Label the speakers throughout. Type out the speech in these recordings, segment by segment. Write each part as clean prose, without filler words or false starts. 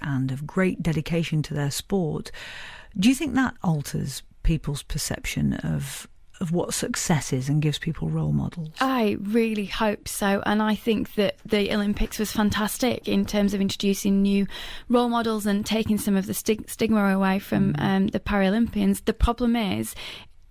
Speaker 1: and of great dedication to their sport. Do you think that alters people's perception of what success is and gives people role models?
Speaker 2: I really hope so, and I think that the Olympics was fantastic in terms of introducing new role models and taking some of the stigma away from the Paralympians. The problem is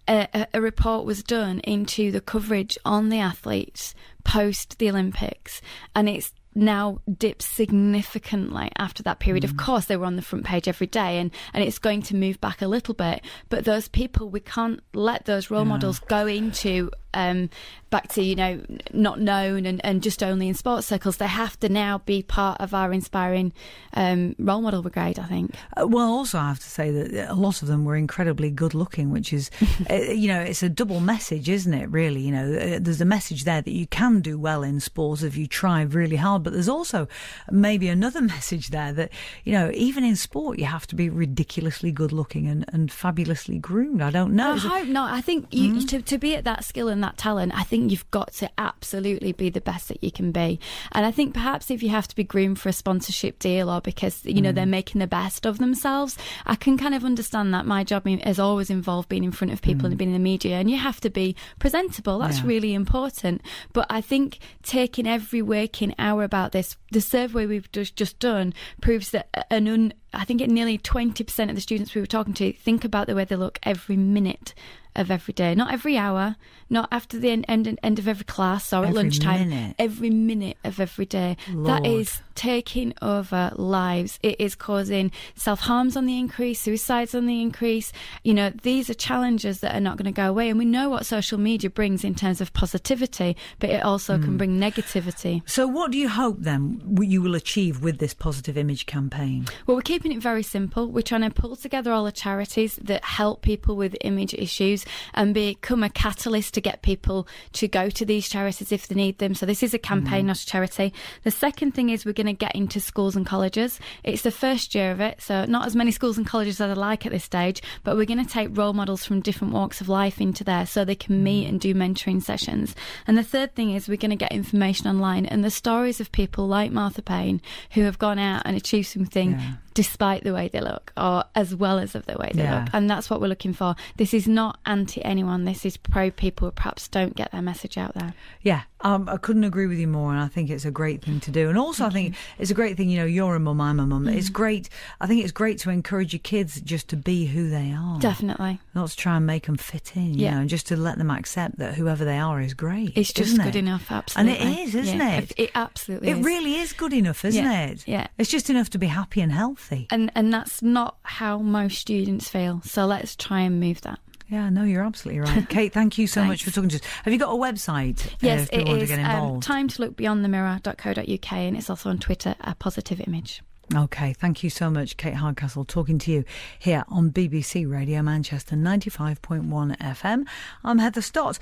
Speaker 2: a report was done into the coverage on the athletes post the Olympics, and it's now dipped significantly after that period. Of course, they were on the front page every day, and it's going to move back a little bit. But those people, we can't let those role models go into back to, not known and just only in sports circles. They have to now be part of our inspiring role model brigade, I think.
Speaker 1: Well, also I have to say that a lot of them were incredibly good looking, which is, it's a double message, isn't it, really? There's a message there that you can do well in sports if you try really hard, but there's also maybe another message there that, even in sport you have to be ridiculously good looking and fabulously groomed. I don't know.
Speaker 2: I hope not. I think to be at that skill and that talent, I think you've got to absolutely be the best that you can be. And I think perhaps if you have to be groomed for a sponsorship deal or because they're making the best of themselves, I can kind of understand that. My job has always involved being in front of people and being in the media, and you have to be presentable. That's really important. But I think taking every waking hour about this, the survey we've just done proves that I think nearly 20% of the students we were talking to think about the way they look every minute of every day, not every hour, not after the end of every class or at lunchtime. Every minute of every day.
Speaker 1: Lord.
Speaker 2: That is taking over lives. It is causing self-harms on the increase, suicides on the increase. These are challenges that are not going to go away, and we know what social media brings in terms of positivity, but it also can bring negativity.
Speaker 1: So what do you hope then you will achieve with this positive image campaign?
Speaker 2: Well, we're keeping it very simple. We're trying to pull together all the charities that help people with image issues and become a catalyst to get people to go to these charities if they need them. So this is a campaign, not a charity. The second thing is we're going to get into schools and colleges. It's the first year of it, so not as many schools and colleges as I like at this stage, but we're going to take role models from different walks of life into there so they can meet and do mentoring sessions. And the third thing is we're going to get information online and the stories of people like Martha Payne who have gone out and achieved something despite the way they look, or as well as of the way they look. And that's what we're looking for. This is not anti-anyone. This is pro-people who perhaps don't get their message out there.
Speaker 1: Yeah, I couldn't agree with you more, and I think it's a great thing to do. And also I think it's a great thing, you're a mum, I'm a mum. It's great. I think it's great to encourage your kids just to be who they are.
Speaker 2: Definitely.
Speaker 1: Not to try and make them fit in, you know, and just to let them accept that whoever they are is great.
Speaker 2: It's just good enough, absolutely.
Speaker 1: And it is, isn't it?
Speaker 2: It absolutely is.
Speaker 1: It really is good enough, isn't it?
Speaker 2: Yeah.
Speaker 1: It's just enough to be happy and healthy.
Speaker 2: And that's not how most students feel. So let's try and move that.
Speaker 1: Yeah, no, you're absolutely right. Kate, thank you so much for talking to us. Have you got a website?
Speaker 2: Yes,
Speaker 1: if people want to get involved?
Speaker 2: timetolookbeyondthemirror.co.uk, and it's also on Twitter, a positive image.
Speaker 1: Okay, thank you so much, Kate Hardcastle, talking to you here on BBC Radio Manchester 95.1 FM. I'm Heather Stott.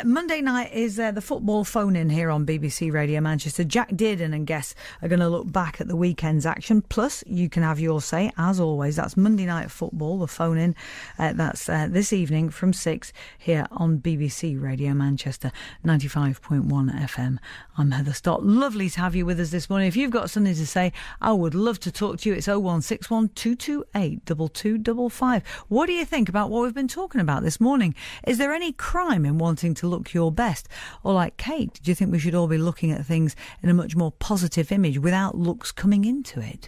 Speaker 1: Monday night is the football phone-in here on BBC Radio Manchester. Jack Dearden and guests are going to look back at the weekend's action. Plus, you can have your say, as always. That's Monday Night Football, the phone-in. That's this evening from 6 here on BBC Radio Manchester 95.1 FM. I'm Heather Stott. Lovely to have you with us this morning. If you've got something to say, I would love to talk to you. It's 0161228 2255. What do you think about what we've been talking about this morning? Is there any crime in wanting to look your best? Or like Kate, do you think we should all be looking at things in a much more positive image without looks coming into it?